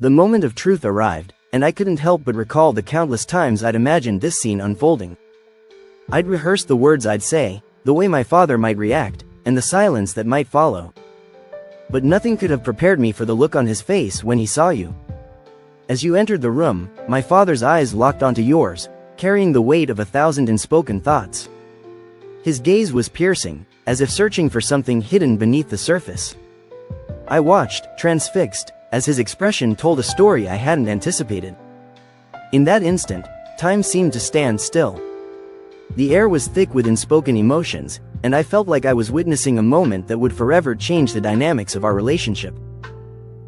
The moment of truth arrived, and I couldn't help but recall the countless times I'd imagined this scene unfolding. I'd rehearsed the words I'd say, the way my father might react, and the silence that might follow. But nothing could have prepared me for the look on his face when he saw you. As you entered the room, my father's eyes locked onto yours, carrying the weight of 1,000 unspoken thoughts. His gaze was piercing, as if searching for something hidden beneath the surface. I watched, transfixed, as his expression told a story I hadn't anticipated. In that instant, time seemed to stand still. The air was thick with unspoken emotions, and I felt like I was witnessing a moment that would forever change the dynamics of our relationship.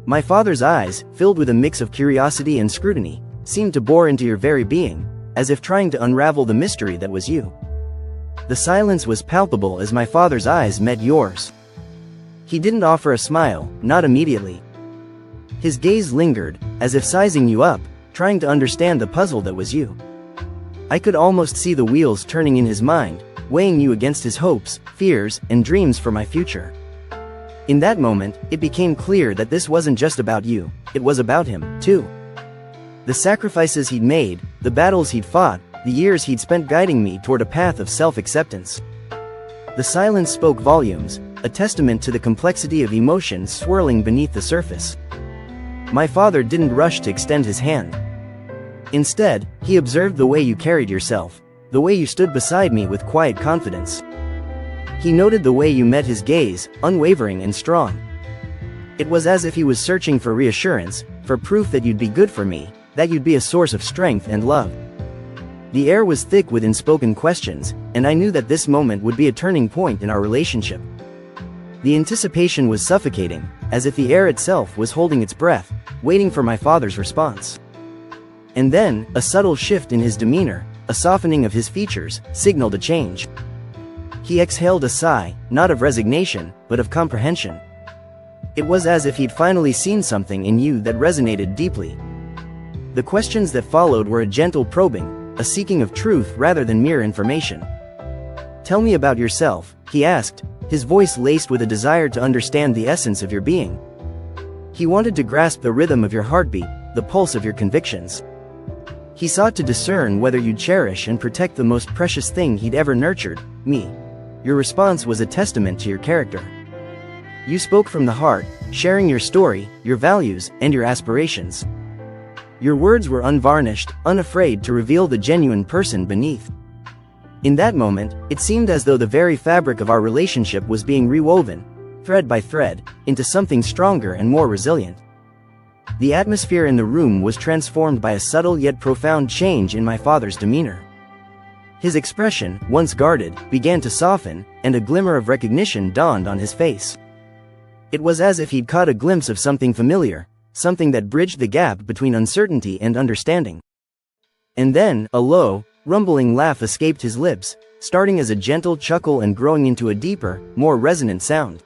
My father's eyes, filled with a mix of curiosity and scrutiny, seemed to bore into your very being, as if trying to unravel the mystery that was you. The silence was palpable as my father's eyes met yours. He didn't offer a smile, not immediately. His gaze lingered, as if sizing you up, trying to understand the puzzle that was you. I could almost see the wheels turning in his mind, weighing you against his hopes, fears, and dreams for my future. In that moment, it became clear that this wasn't just about you, it was about him, too. The sacrifices he'd made, the battles he'd fought, the years he'd spent guiding me toward a path of self-acceptance. The silence spoke volumes, a testament to the complexity of emotions swirling beneath the surface. My father didn't rush to extend his hand. Instead, he observed the way you carried yourself, the way you stood beside me with quiet confidence. He noted the way you met his gaze, unwavering and strong. It was as if he was searching for reassurance, for proof that you'd be good for me, that you'd be a source of strength and love. The air was thick with unspoken questions, and I knew that this moment would be a turning point in our relationship. The anticipation was suffocating, as if the air itself was holding its breath, waiting for my father's response. And then, a subtle shift in his demeanor, a softening of his features, signaled a change. He exhaled a sigh, not of resignation, but of comprehension. It was as if he'd finally seen something in you that resonated deeply. The questions that followed were a gentle probing, a seeking of truth rather than mere information. "Tell me about yourself," he asked, his voice laced with a desire to understand the essence of your being. He wanted to grasp the rhythm of your heartbeat, the pulse of your convictions. He sought to discern whether you'd cherish and protect the most precious thing he'd ever nurtured, me. Your response was a testament to your character. You spoke from the heart, sharing your story, your values, and your aspirations. Your words were unvarnished, unafraid to reveal the genuine person beneath. In that moment, it seemed as though the very fabric of our relationship was being rewoven, thread by thread, into something stronger and more resilient. The atmosphere in the room was transformed by a subtle yet profound change in my father's demeanor. His expression, once guarded, began to soften, and a glimmer of recognition dawned on his face. It was as if he'd caught a glimpse of something familiar, something that bridged the gap between uncertainty and understanding. And then, a low, rumbling laugh escaped his lips, starting as a gentle chuckle and growing into a deeper, more resonant sound.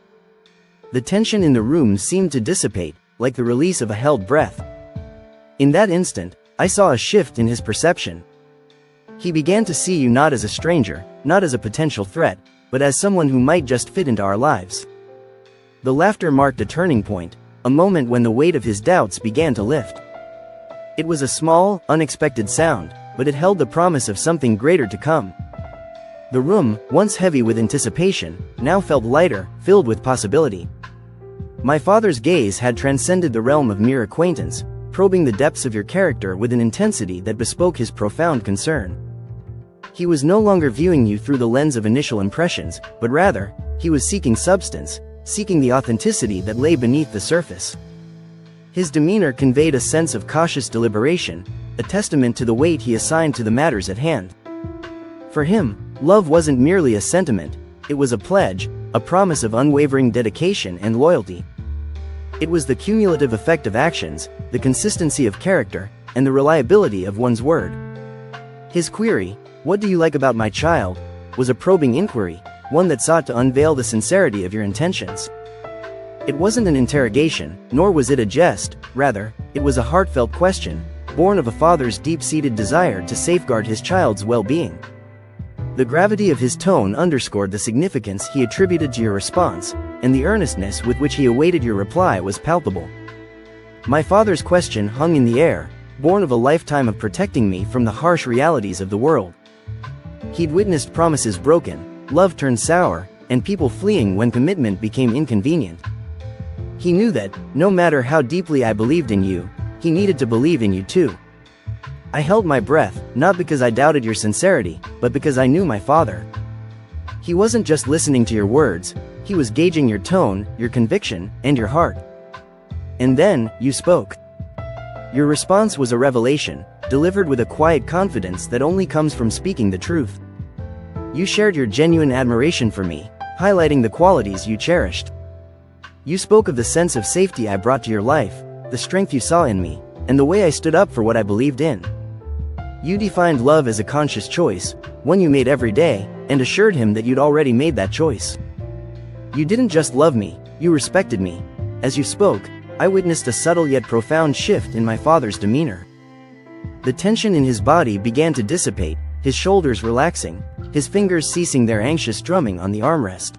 The tension in the room seemed to dissipate, like the release of a held breath. In that instant, I saw a shift in his perception. He began to see you not as a stranger, not as a potential threat, but as someone who might just fit into our lives. The laughter marked a turning point, a moment when the weight of his doubts began to lift. It was a small, unexpected sound, but it held the promise of something greater to come. The room, once heavy with anticipation, now felt lighter, filled with possibility. My father's gaze had transcended the realm of mere acquaintance, probing the depths of your character with an intensity that bespoke his profound concern. He was no longer viewing you through the lens of initial impressions, but rather, he was seeking substance, seeking the authenticity that lay beneath the surface. His demeanor conveyed a sense of cautious deliberation, a testament to the weight he assigned to the matters at hand. For him, love wasn't merely a sentiment, it was a pledge, a promise of unwavering dedication and loyalty. It was the cumulative effect of actions, the consistency of character, and the reliability of one's word. His query, "What do you like about my child?" was a probing inquiry, one that sought to unveil the sincerity of your intentions. It wasn't an interrogation, nor was it a jest, rather, it was a heartfelt question, born of a father's deep-seated desire to safeguard his child's well-being. The gravity of his tone underscored the significance he attributed to your response, and the earnestness with which he awaited your reply was palpable. My father's question hung in the air, born of a lifetime of protecting me from the harsh realities of the world. He'd witnessed promises broken, love turned sour, and people fleeing when commitment became inconvenient. He knew that, no matter how deeply I believed in you, he needed to believe in you too. I held my breath, not because I doubted your sincerity, but because I knew my father. He wasn't just listening to your words, he was gauging your tone, your conviction, and your heart. And then, you spoke. Your response was a revelation, delivered with a quiet confidence that only comes from speaking the truth. You shared your genuine admiration for me, highlighting the qualities you cherished. You spoke of the sense of safety I brought to your life, the strength you saw in me, and the way I stood up for what I believed in. You defined love as a conscious choice, one you made every day, and assured him that you'd already made that choice. You didn't just love me, you respected me. As you spoke, I witnessed a subtle yet profound shift in my father's demeanor. The tension in his body began to dissipate, his shoulders relaxing, his fingers ceasing their anxious drumming on the armrest.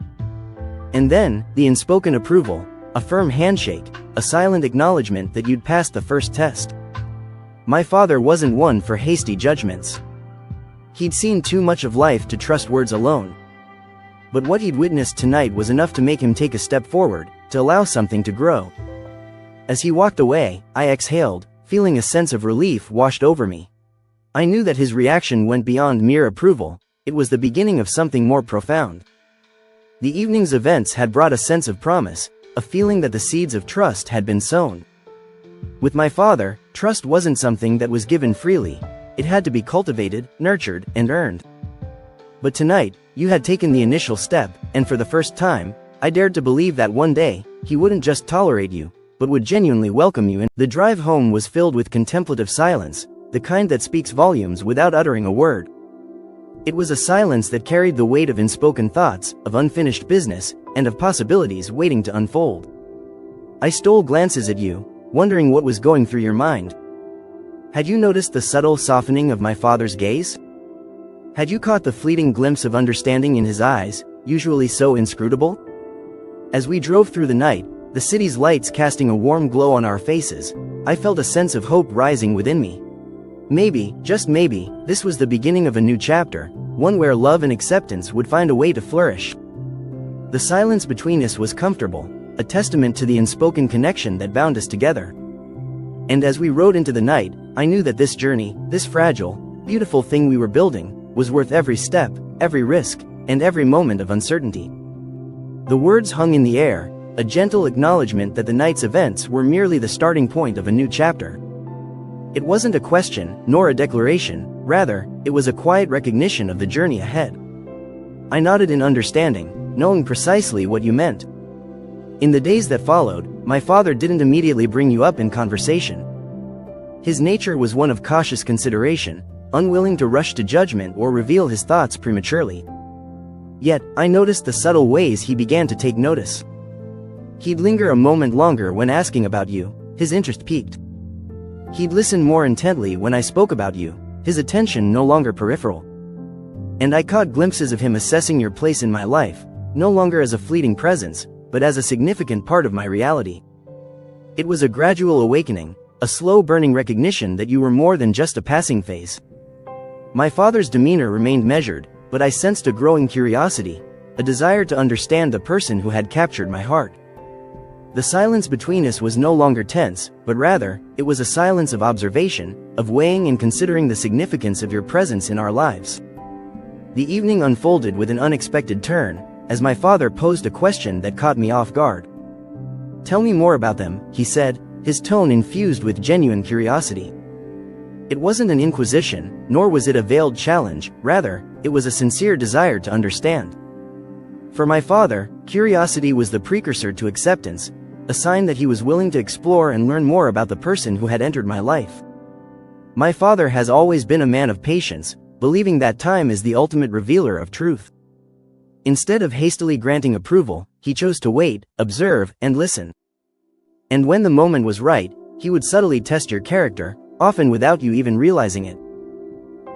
And then, the unspoken approval, a firm handshake, a silent acknowledgement that you'd passed the first test. My father wasn't one for hasty judgments. He'd seen too much of life to trust words alone. But what he'd witnessed tonight was enough to make him take a step forward, to allow something to grow. As he walked away, I exhaled, feeling a sense of relief washed over me. I knew that his reaction went beyond mere approval, it was the beginning of something more profound. The evening's events had brought a sense of promise, a feeling that the seeds of trust had been sown. With my father, trust wasn't something that was given freely, it had to be cultivated, nurtured, and earned. But tonight, you had taken the initial step, and for the first time, I dared to believe that one day, he wouldn't just tolerate you, but would genuinely welcome you in. The drive home was filled with contemplative silence, the kind that speaks volumes without uttering a word. It was a silence that carried the weight of unspoken thoughts, of unfinished business, and of possibilities waiting to unfold. I stole glances at you, wondering what was going through your mind. Had you noticed the subtle softening of my father's gaze? Had you caught the fleeting glimpse of understanding in his eyes, usually so inscrutable? As we drove through the night, the city's lights casting a warm glow on our faces, I felt a sense of hope rising within me. Maybe, just maybe, this was the beginning of a new chapter, one where love and acceptance would find a way to flourish. The silence between us was comfortable, a testament to the unspoken connection that bound us together. And as we rode into the night, I knew that this journey, this fragile, beautiful thing we were building, was worth every step, every risk, and every moment of uncertainty. The words hung in the air, a gentle acknowledgement that the night's events were merely the starting point of a new chapter. It wasn't a question, nor a declaration, rather, it was a quiet recognition of the journey ahead. I nodded in understanding, knowing precisely what you meant. In the days that followed, my father didn't immediately bring you up in conversation. His nature was one of cautious consideration, unwilling to rush to judgment or reveal his thoughts prematurely. Yet, I noticed the subtle ways he began to take notice. He'd linger a moment longer when asking about you, his interest piqued. He'd listen more intently when I spoke about you, his attention no longer peripheral. And I caught glimpses of him assessing your place in my life, no longer as a fleeting presence, but as a significant part of my reality. It was a gradual awakening, a slow burning recognition that you were more than just a passing phase. My father's demeanor remained measured, but I sensed a growing curiosity, a desire to understand the person who had captured my heart. The silence between us was no longer tense, but rather, it was a silence of observation, of weighing and considering the significance of your presence in our lives. The evening unfolded with an unexpected turn, as my father posed a question that caught me off guard. "Tell me more about them," he said, his tone infused with genuine curiosity. It wasn't an inquisition, nor was it a veiled challenge, rather, it was a sincere desire to understand. For my father, curiosity was the precursor to acceptance, a sign that he was willing to explore and learn more about the person who had entered my life. My father has always been a man of patience, believing that time is the ultimate revealer of truth. Instead of hastily granting approval, he chose to wait, observe, and listen. And when the moment was right, he would subtly test your character, often without you even realizing it.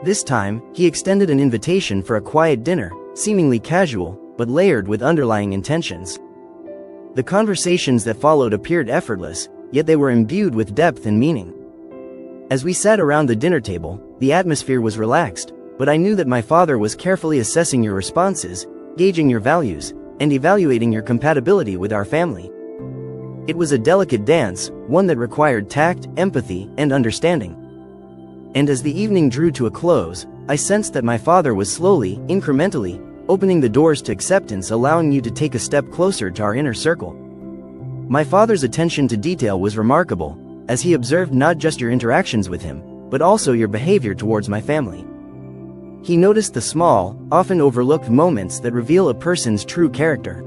This time, he extended an invitation for a quiet dinner, seemingly casual, but layered with underlying intentions. The conversations that followed appeared effortless, yet they were imbued with depth and meaning. As we sat around the dinner table, the atmosphere was relaxed, but I knew that my father was carefully assessing your responses, gauging your values, and evaluating your compatibility with our family. It was a delicate dance, one that required tact, empathy, and understanding. And as the evening drew to a close, I sensed that my father was slowly, incrementally, opening the doors to acceptance, allowing you to take a step closer to our inner circle. My father's attention to detail was remarkable, as he observed not just your interactions with him, but also your behavior towards my family. He noticed the small, often overlooked moments that reveal a person's true character.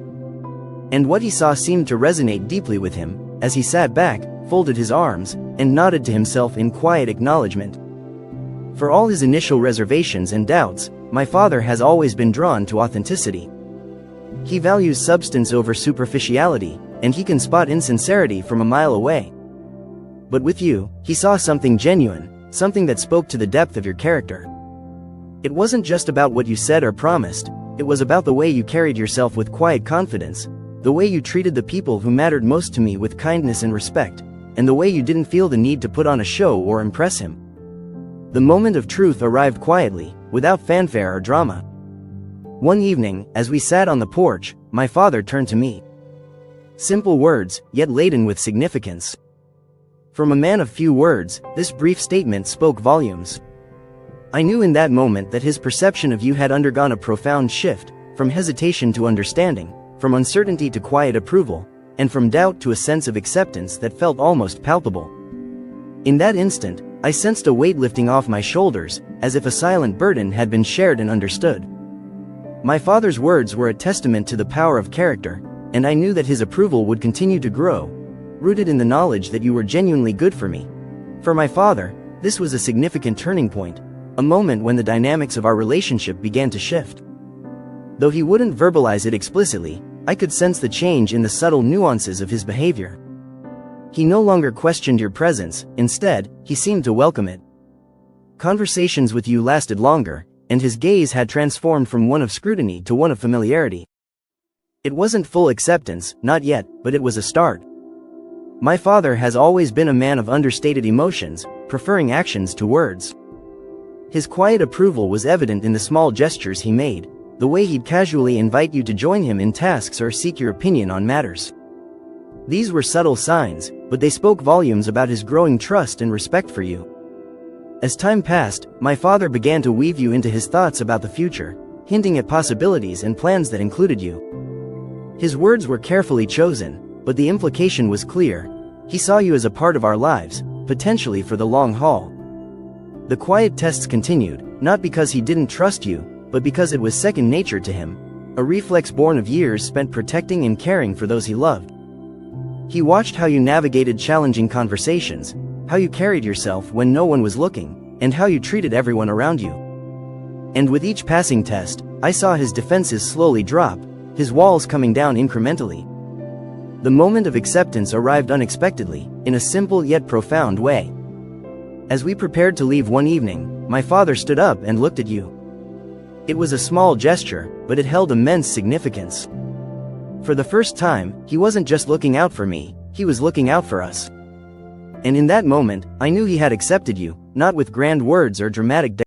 And what he saw seemed to resonate deeply with him, as he sat back, folded his arms, and nodded to himself in quiet acknowledgement. For all his initial reservations and doubts, my father has always been drawn to authenticity. He values substance over superficiality, and he can spot insincerity from a mile away. But with you, he saw something genuine, something that spoke to the depth of your character. It wasn't just about what you said or promised, it was about the way you carried yourself with quiet confidence, the way you treated the people who mattered most to me with kindness and respect, and the way you didn't feel the need to put on a show or impress him. The moment of truth arrived quietly, without fanfare or drama. One evening, as we sat on the porch, my father turned to me. Simple words, yet laden with significance. From a man of few words, this brief statement spoke volumes. I knew in that moment that his perception of you had undergone a profound shift, from hesitation to understanding, from uncertainty to quiet approval, and from doubt to a sense of acceptance that felt almost palpable. In that instant, I sensed a weight lifting off my shoulders, as if a silent burden had been shared and understood. My father's words were a testament to the power of character, and I knew that his approval would continue to grow, rooted in the knowledge that you were genuinely good for me. For my father, this was a significant turning point, a moment when the dynamics of our relationship began to shift. Though he wouldn't verbalize it explicitly, I could sense the change in the subtle nuances of his behavior. He no longer questioned your presence, instead, he seemed to welcome it. Conversations with you lasted longer, and his gaze had transformed from one of scrutiny to one of familiarity. It wasn't full acceptance, not yet, but it was a start. My father has always been a man of understated emotions, preferring actions to words. His quiet approval was evident in the small gestures he made, the way he'd casually invite you to join him in tasks or seek your opinion on matters. These were subtle signs, but they spoke volumes about his growing trust and respect for you. As time passed, my father began to weave you into his thoughts about the future, hinting at possibilities and plans that included you. His words were carefully chosen, but the implication was clear. He saw you as a part of our lives, potentially for the long haul. The quiet tests continued, not because he didn't trust you, but because it was second nature to him, a reflex born of years spent protecting and caring for those he loved. He watched how you navigated challenging conversations, how you carried yourself when no one was looking, and how you treated everyone around you. And with each passing test, I saw his defenses slowly drop, his walls coming down incrementally. The moment of acceptance arrived unexpectedly, in a simple yet profound way. As we prepared to leave one evening, my father stood up and looked at you. It was a small gesture, but it held immense significance. For the first time, he wasn't just looking out for me, he was looking out for us. And in that moment, I knew he had accepted you, not with grand words or dramatic